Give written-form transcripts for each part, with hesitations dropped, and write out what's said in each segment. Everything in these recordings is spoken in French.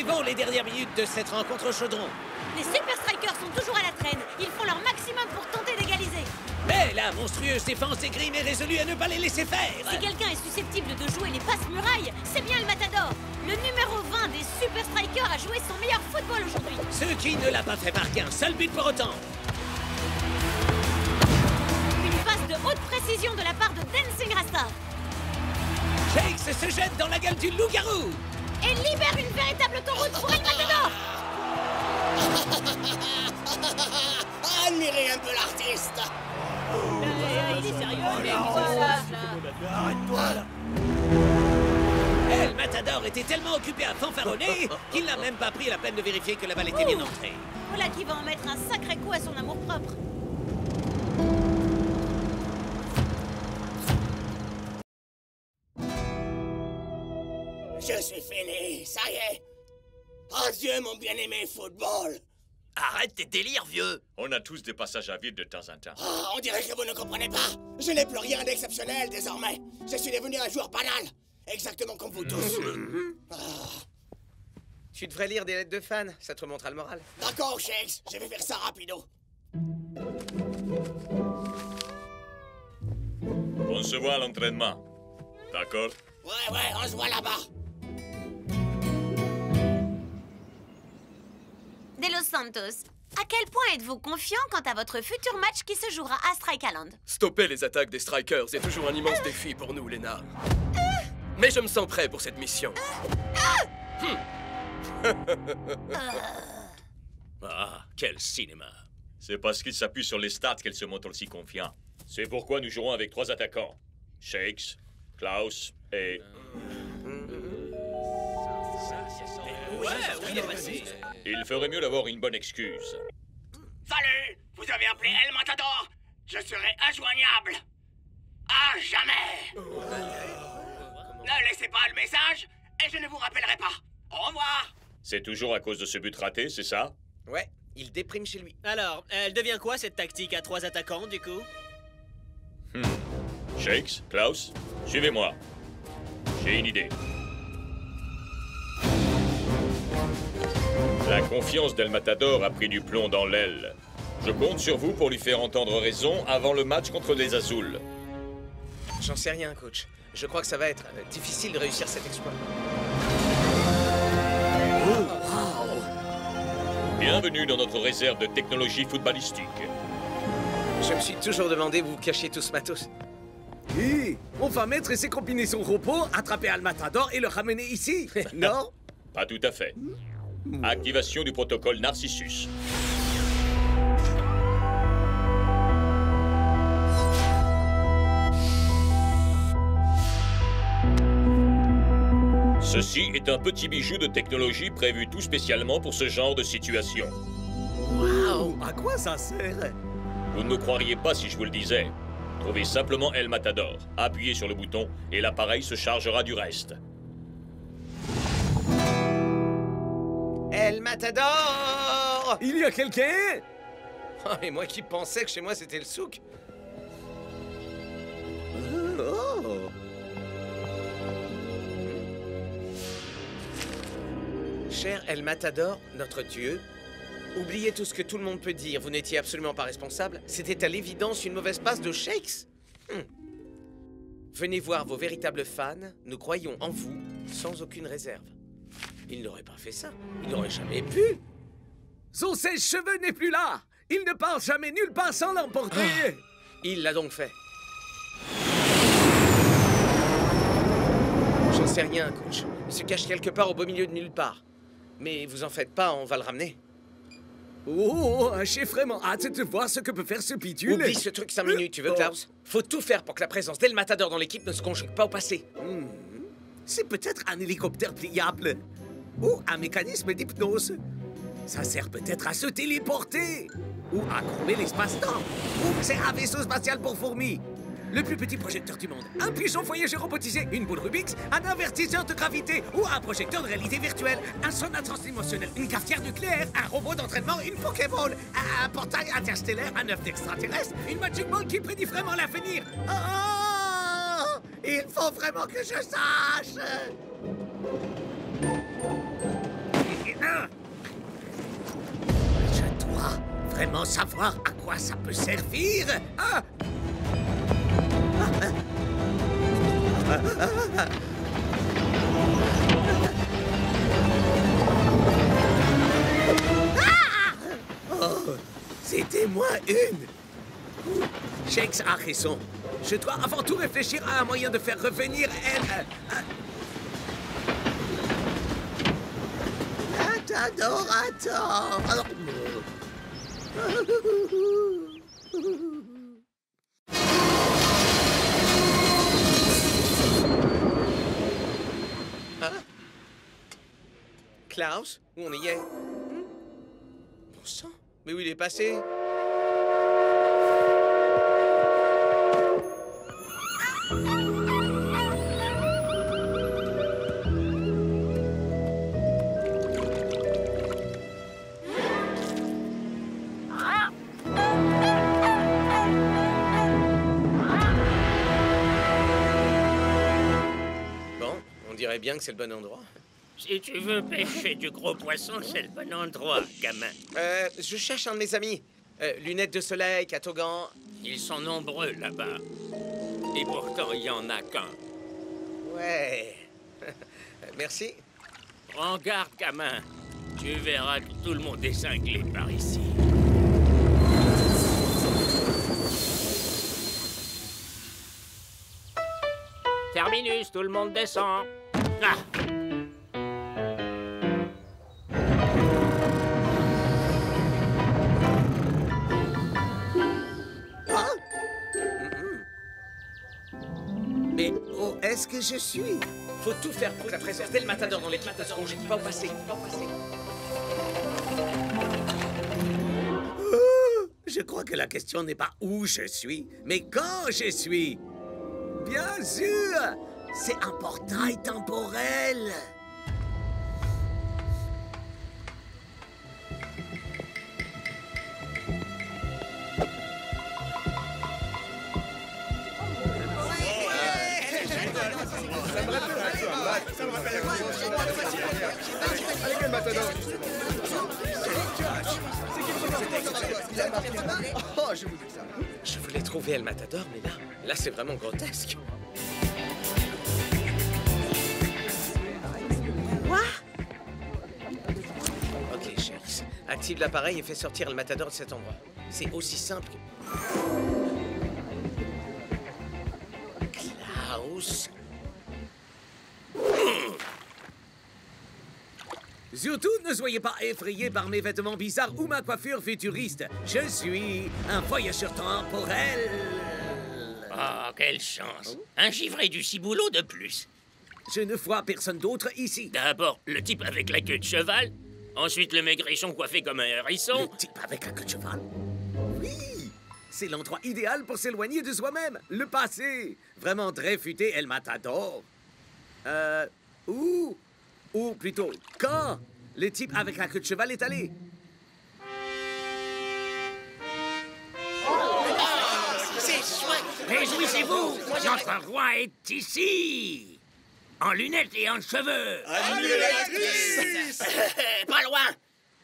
Vivons les dernières minutes de cette rencontre au chaudron. Les Super Strikers sont toujours à la traîne. Ils font leur maximum pour tenter d'égaliser. Mais la monstrueuse défense des Grimm est résolue à ne pas les laisser faire. Si quelqu'un est susceptible de jouer les passes murailles, c'est bien le Matador. Le numéro 20 des Super Strikers a joué son meilleur football aujourd'hui. Ce qui ne l'a pas fait marquer un seul but pour autant. Une passe de haute précision de la part de Dancing Rasta. Shakes se jette dans la gueule du loup-garou. Et libère une véritable autoroute pour El Matador. Admirez un peu l'artiste. Il est sérieux, mais voilà. Arrête-toi là. El Matador était tellement occupé à fanfaronner qu'il n'a même pas pris la peine de vérifier que la balle était bien entrée. Voilà qui va en mettre un sacré coup à son amour-propre. Je suis fini, ça y est. Adieu mon bien-aimé football. Arrête tes délires, vieux. On a tous des passages à vide de temps en temps. Ah, on dirait que vous ne comprenez pas. Je n'ai plus rien d'exceptionnel désormais. Je suis devenu un joueur banal. Exactement comme vous tous. Tu devrais lire des lettres de fans, ça te remontera le moral. D'accord, Shakes, je vais faire ça rapido. On se voit à l'entraînement. D'accord? Ouais, on se voit là-bas. De Los Santos, à quel point êtes-vous confiant quant à votre futur match qui se jouera à Strike Island? Stopper les attaques des Strikers est toujours un immense défi pour nous, Lena. Mais je me sens prêt pour cette mission. Ah, quel cinéma. C'est parce qu'il s'appuie sur les stats qu'elle se montre aussi confiant. C'est pourquoi nous jouerons avec 3 attaquants. Shakes, Klaus et... Ouais, où il est passé? Il ferait mieux d'avoir une bonne excuse. Salut, vous avez appelé El Matador. Je serai injoignable. À jamais. Ne laissez pas le message et je ne vous rappellerai pas. Au revoir. C'est toujours à cause de ce but raté, c'est ça? Ouais, il déprime chez lui. Alors, elle devient quoi cette tactique à 3 attaquants du coup? Shakes, Klaus, suivez-moi. J'ai une idée. La confiance d'El Matador a pris du plomb dans l'aile. Je compte sur vous pour lui faire entendre raison avant le match contre les Azouls. J'en sais rien, coach. Je crois que ça va être difficile de réussir cet exploit. Bienvenue dans notre réserve de technologie footballistique. Je me suis toujours demandé où vous cachiez tout ce matos. Hé, on va mettre ces combinaisons robots, attraper Al Matador et le ramener ici, non? Pas tout à fait. Activation du protocole Narcissus. Ceci est un petit bijou de technologie prévu tout spécialement pour ce genre de situation. Waouh, à quoi ça sert? Vous ne me croiriez pas si je vous le disais. Trouvez simplement El Matador, appuyez sur le bouton et l'appareil se chargera du reste. El Matador! Il y a quelqu'un? Oh, et moi qui pensais que chez moi c'était le souk. Oh. Cher El Matador, notre dieu, oubliez tout ce que tout le monde peut dire, vous n'étiez absolument pas responsable. C'était à l'évidence une mauvaise passe de Shakes. Venez voir vos véritables fans, nous croyons en vous, sans aucune réserve. Il n'aurait pas fait ça, il n'aurait jamais pu. Son sèche-cheveux n'est plus là. Il ne part jamais nulle part sans l'emporter. Il l'a donc fait. J'en sais rien, coach. Il se cache quelque part au beau milieu de nulle part. Mais vous en faites pas, on va le ramener. Oh, j'ai vraiment hâte de voir ce que peut faire ce bidule. Oublie ce truc 5 minutes, tu veux, Klaus? Faut tout faire pour que la présence d'El Matador dans l'équipe ne se conjugue pas au passé. C'est peut-être un hélicoptère pliable. Ou un mécanisme d'hypnose. Ça sert peut-être à se téléporter. Ou à courber l'espace-temps. Ou c'est un vaisseau spatial pour fourmis. Le plus petit projecteur du monde. Un puissant voyageur robotisé, une boule Rubik's, un avertisseur de gravité ou un projecteur de réalité virtuelle, un sonar transdimensionnel, une cafetière nucléaire, un robot d'entraînement, une Pokéball, un portail interstellaire, un œuf d'extraterrestre, une Magic Ball qui prédit vraiment l'avenir. Oh, il faut vraiment que je sache. vraiment savoir à quoi ça peut servir. Ah! Oh, c'était moi une. Shakes a raison. Je dois avant tout réfléchir à un moyen de faire revenir elle. Adorateur. Hein? Klaus? Où on y est? Bon sang, mais où il est passé? Bien que c'est le bon endroit. Si tu veux pêcher du gros poisson, c'est le bon endroit, gamin. Je cherche un de mes amis. Lunettes de soleil, catogan. Ils sont nombreux là-bas. Et pourtant, il y en a qu'un. Ouais. Merci. Prends garde, gamin. Tu verras que tout le monde est cinglé par ici. Terminus, tout le monde descend. Ah. Mais où est-ce que je suis? Faut tout faire pour la présence d'El Matador dans l'équipe de rouge. Pas au passé, pas au passé. Je crois que la question n'est pas où je suis, mais quand je suis. Bien sûr! C'est un portail temporel! Je voulais trouver El Matador, mais là c'est vraiment grotesque. Quoi? Ok, Shakes. Active l'appareil et fais sortir El Matador de cet endroit. C'est aussi simple que... Klaus? Surtout, ne soyez pas effrayés par mes vêtements bizarres ou ma coiffure futuriste. Je suis un voyageur temporel. Oh, quelle chance. Un givré du ciboulot de plus. Je ne vois personne d'autre ici. D'abord, le type avec la queue de cheval. Ensuite, le maigrichon coiffé comme un hérisson. Le type avec la queue de cheval? Oui! C'est l'endroit idéal pour s'éloigner de soi-même. Le passé. Vraiment très futé, El Matador. Où? Ou plutôt, quand le type avec la queue de cheval est allé? C'est chouette! Réjouissez-vous! Notre roi est ici! En lunettes et en cheveux! Admiratrice! Pas loin!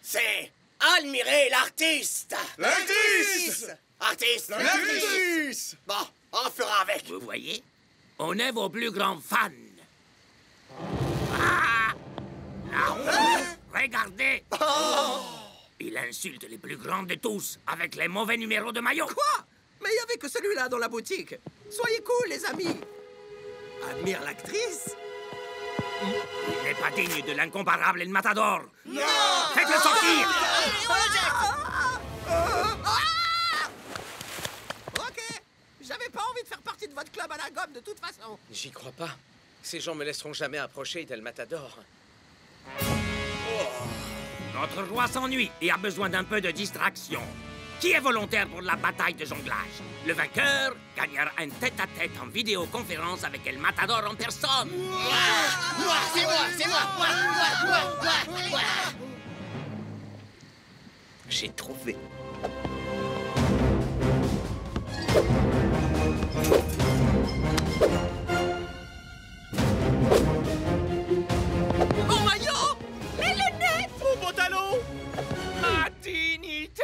C'est admirer l'artiste! L'artiste! Artiste! L'artiste! Bon, on fera avec. Vous voyez? On est vos plus grands fans. Ah! Regardez! Il insulte les plus grands de tous avec les mauvais numéros de maillot. Quoi? Mais il n'y avait que celui-là dans la boutique. Soyez cool, les amis. Admire l'actrice? Il n'est pas digne de l'incomparable El Matador. Non! Faites-le sortir! Ok. J'avais pas envie de faire partie de votre club à la gomme de toute façon. J'y crois pas. Ces gens me laisseront jamais approcher d'El Matador. Notre roi s'ennuie et a besoin d'un peu de distraction. Qui est volontaire pour la bataille de jonglage? Le vainqueur gagnera un tête-à-tête en vidéoconférence avec El Matador en personne. Moi, c'est moi, c'est moi! Moi! J'ai trouvé. Mon maillot! Mes lunettes! Mon pantalon! Ma dignité!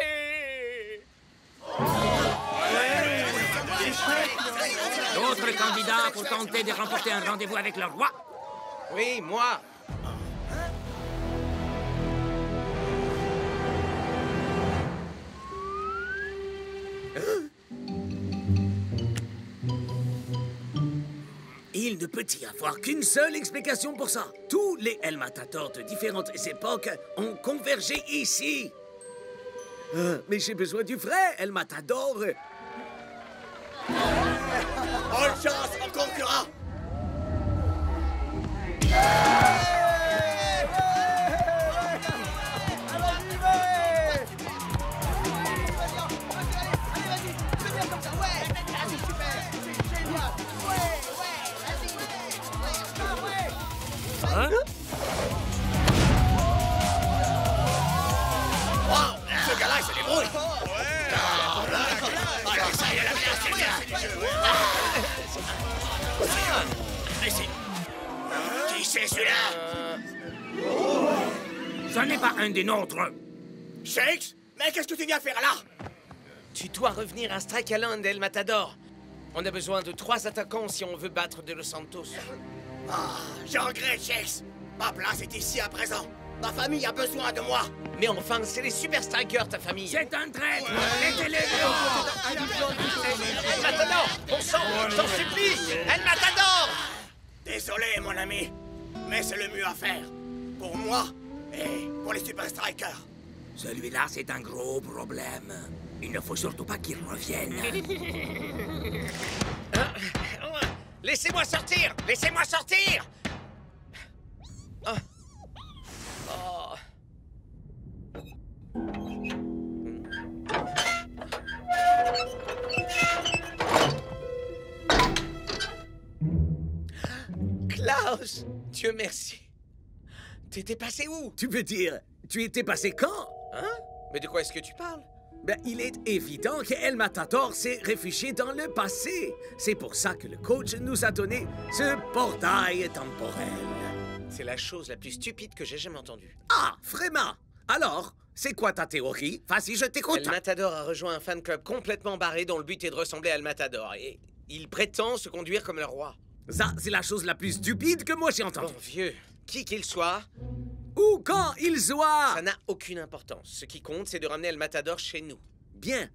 D'autres candidats pour tenter de remporter un rendez-vous avec le roi? Oui, moi. Il ne peut y avoir qu'une seule explication pour ça. Tous les El Matador de différentes époques ont convergé ici. Mais j'ai besoin du vrai El Matador. Bonne chance, mon concurrent! Hein? Wow! Ce gars-là, il se débrouille! Mais c'est... Qui c'est celui-là? Ce n'est pas un des nôtres. Shakes? Mais qu'est-ce que tu viens faire là? Tu dois revenir à Strike Island, El Matador. On a besoin de 3 attaquants si on veut battre De Los Santos. Ah, je regrette, Shakes. Ma place est ici à présent. Ma famille a besoin de moi. Mais enfin, c'est les Super Strikers, ta famille. C'est un traître. Mettez-le El Matador, bon sang, je t'en supplie. El Matador. Désolé, mon ami, mais c'est le mieux à faire. Pour moi et pour les Super Strikers. Celui-là, c'est un gros problème. Il ne faut surtout pas qu'il revienne. Laissez-moi sortir. Laissez-moi sortir. Ah. Oh. Klaus, Dieu merci. T'étais passé où? Tu veux dire, tu étais passé quand? Hein? Mais de quoi est-ce que tu parles? Ben, il est évident que El Matador s'est réfugié dans le passé. C'est pour ça que le coach nous a donné ce portail temporel. C'est la chose la plus stupide que j'ai jamais entendue. Ah, vraiment? Alors, c'est quoi ta théorie? Vas-y, je t'écoute. El Matador a rejoint un fan club complètement barré dont le but est de ressembler à El Matador. Et il prétend se conduire comme le roi. Ça, c'est la chose la plus stupide que moi j'ai entendue. Bon, vieux, qui qu'il soit... Ou quand il soit... Ça n'a aucune importance. Ce qui compte, c'est de ramener El Matador chez nous. Bien.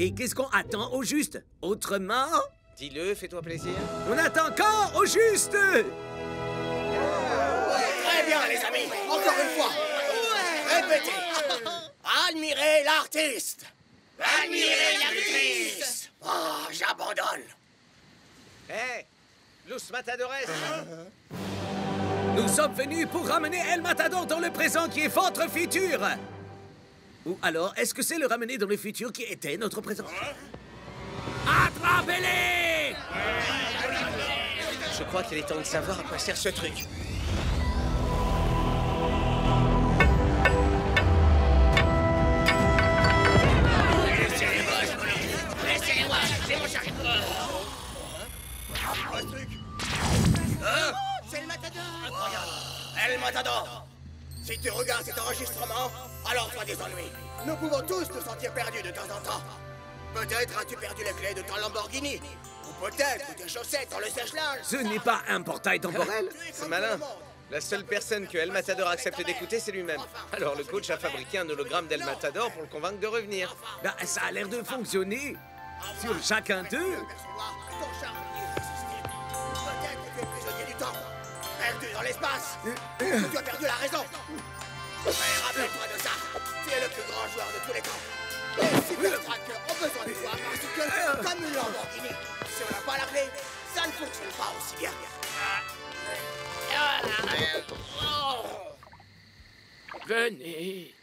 Et qu'est-ce qu'on attend au juste? Autrement? Dis-le, fais-toi plaisir. On attend quand au juste? Très bien, les amis. Encore une fois. Répétez. Admirez l'artiste. Admirez l'actrice. Oh, j'abandonne. Hé, Los Matadores. Nous sommes venus pour ramener El Matador dans le présent qui est votre futur. Ou alors, est-ce que c'est le ramener dans le futur qui était notre présent? Attrapez-les! Je crois qu'il est temps de savoir à quoi sert ce truc. Laissez-les-moi, c'est mon chariot. C'est le Matador. Incroyable. El Matador. Si tu regardes cet enregistrement, alors tu as des ennuis. Nous pouvons tous nous sentir perdus de temps en temps. Peut-être as-tu perdu les clés de ton Lamborghini. Ou peut-être tes chaussettes dans le sèche-linge. Ce n'est pas un portail temporel. C'est malin. La seule personne que El Matador accepte d'écouter, c'est lui-même. Alors le coach a fabriqué un hologramme d'El Matador pour le convaincre de revenir. Ben, ça a l'air de fonctionner. Sur chacun d'eux. Ton charme irrésistible. Peut-être que tu es prisonnier du temps. Perdu dans l'espace. Ou tu as perdu la raison. Mais rappelle-toi de ça. Tu es le plus grand joueur de tous les temps. Les Super Strikers ont besoin de toi parce que, comme une Lamborghini, si on n'a pas la clé, ça ne fonctionne pas aussi bien. Venez,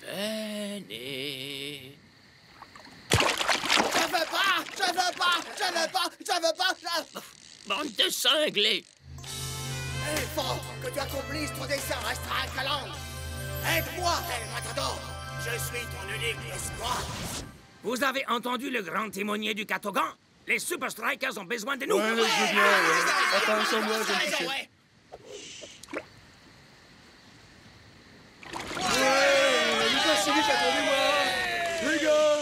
venez. Je veux pas, je veux pas, je veux pas, je veux pas, Bande de cinglés. Il faut que tu accomplisses ton dessein à Strike Island. Aide-moi, El Matador. Je suis ton unique espoir. Vous avez entendu le grand témoignier du Katogan? Les Super Strikers ont besoin de nous. Ouais, je veux bien, ouais. Enfin, sans moi, je me touche. Ouais, les gars, c'est vite, attendez-moi. Les gars.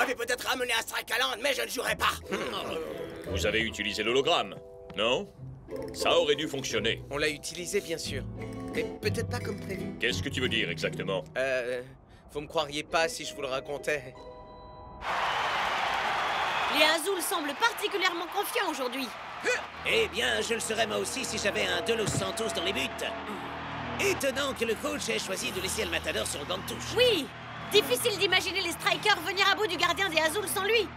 m'avez peut-être ramené à Strikeland, mais je ne jouerai pas. Vous avez utilisé l'hologramme, non? Ça aurait dû fonctionner. On l'a utilisé, bien sûr. Mais peut-être pas comme prévu. Qu'est-ce que tu veux dire exactement? Vous me croiriez pas si je vous le racontais. Les Azul semblent particulièrement confiants aujourd'hui. Eh bien, je le serais moi aussi si j'avais un De Los Santos dans les buts. Étonnant que le coach ait choisi de laisser El Matador sur le banc de touche. Oui, difficile d'imaginer les Strikers venir à bout du gardien des Azul sans lui.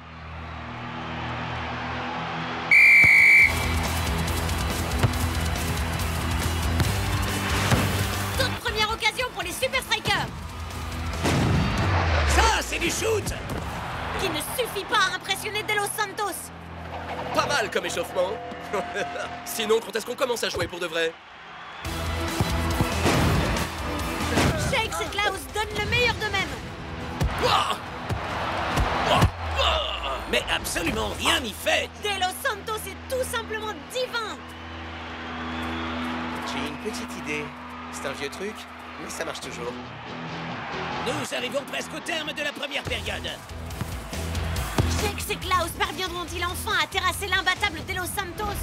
Toute première occasion pour les Super Strikers. Ça, c'est du shoot! Qui ne suffit pas à impressionner De Los Santos. Pas mal comme échauffement. Sinon, quand est-ce qu'on commence à jouer pour de vrai? Shakes et Klaus donnent le meilleur d'eux-mêmes. Mais absolument rien n'y fait! De Los Santos est tout simplement divin. J'ai une petite idée. C'est un vieux truc, mais ça marche toujours. Nous arrivons presque au terme de la première période. Shakes et Klaus parviendront-ils enfin à terrasser l'imbattable De Los Santos?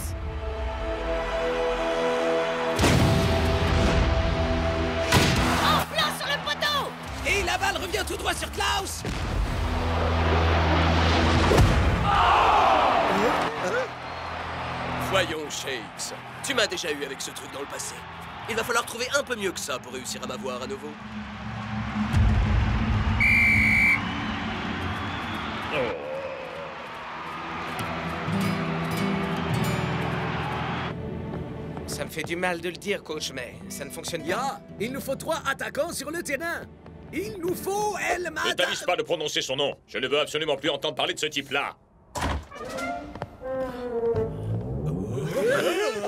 En plein sur le poteau! Et la balle revient tout droit sur Klaus! Voyons, Shakes. Tu m'as déjà eu avec ce truc dans le passé. Il va falloir trouver un peu mieux que ça pour réussir à m'avoir à nouveau. Ça me fait du mal de le dire, coach, mais ça ne fonctionne pas. Ya, il nous faut 3 attaquants sur le terrain. Il nous faut El Ne Matador. t'avise pas de prononcer son nom. Je ne veux absolument plus entendre parler de ce type-là.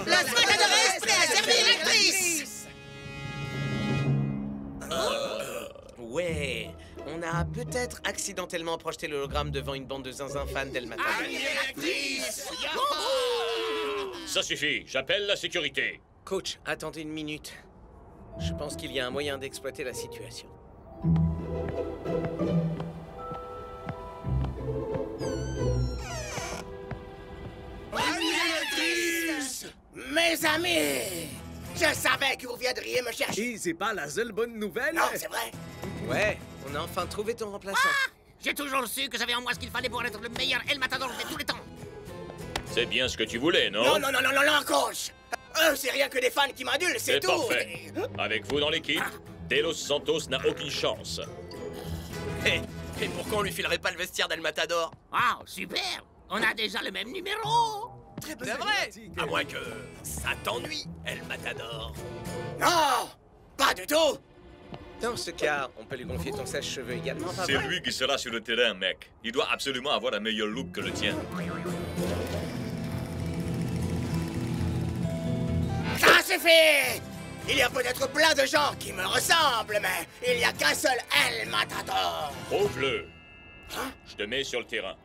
La Matador est prêt à servir l'actrice. Ouais, on a peut-être accidentellement projeté l'hologramme devant une bande de zinzin fans d'El Matador. Ça suffit, j'appelle la sécurité. Coach, attendez une minute. Je pense qu'il y a un moyen d'exploiter la situation. Mes amis, je savais que vous viendriez me chercher. Et c'est pas la seule bonne nouvelle. Non, c'est vrai. Ouais, on a enfin trouvé ton remplaçant. J'ai toujours su que j'avais en moi ce qu'il fallait pour être le meilleur El Matador de tous les temps. C'est bien ce que tu voulais, non? Non, coach. C'est rien que des fans qui m'adulent, c'est tout. Parfait. Avec vous dans l'équipe, De Los Santos n'a aucune chance. Et pourquoi on lui filerait pas le vestiaire d'El Matador? Wow, super. On a déjà le même numéro. C'est vrai. À moins que ça t'ennuie, El Matador. Non, pas du tout. Dans ce cas, on peut lui confier ton sèche-cheveux également, pas C'est vrai? lui qui sera sur le terrain, mec. Il doit absolument avoir un meilleur look que le tien. Ça suffit. Il y a peut-être plein de gens qui me ressemblent, mais il n'y a qu'un seul El Matador. Prouve-le. Je te mets sur le terrain.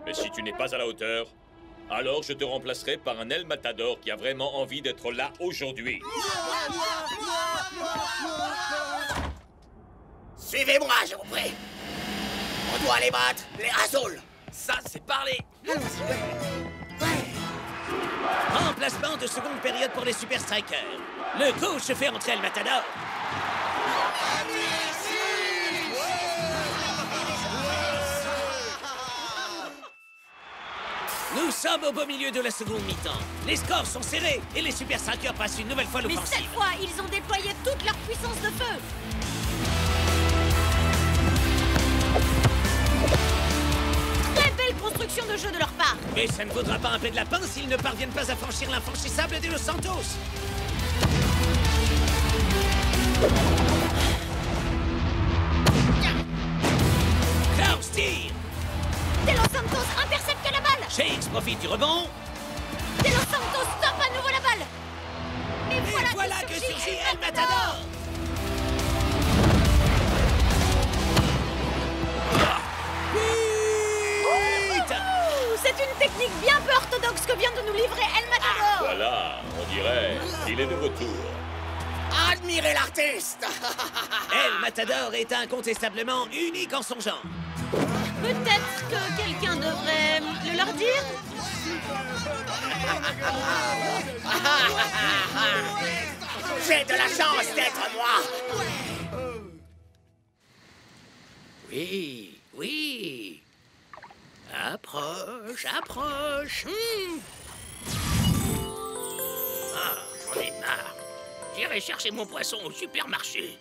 Mais si tu n'es pas à la hauteur, alors je te remplacerai par un El Matador qui a vraiment envie d'être là aujourd'hui. Suivez-moi, je vous prie. On doit aller battre les Azul. Ça, c'est parlé. Remplacement de seconde période pour les Super Strikers. Le coach fait entrer El Matador. Nous sommes au beau milieu de la seconde mi-temps. Les scores sont serrés et les Super Strikers passent une nouvelle fois Mais l'offensive. cette fois, ils ont déployé toute leur puissance de feu. Très belle construction de jeu de leur part. Mais ça ne vaudra pas un peu de lapin s'ils ne parviennent pas à franchir l'infranchissable de Los Santos. Klaus tire. De Los Santos intercepte la balle. Shakes profite du rebond. De Los Santos stoppe à nouveau la balle. Et voilà, que surgit El Matador. C'est une technique bien peu orthodoxe que vient de nous livrer El Matador. Voilà, on dirait qu'il est de retour. Admirez l'artiste. El Matador est incontestablement unique en son genre. Peut-être que quelqu'un devrait le leur dire. J'ai de la chance d'être moi. Oui, oui. Approche, approche. Ah, j'en ai marre. J'irai chercher mon poisson au supermarché.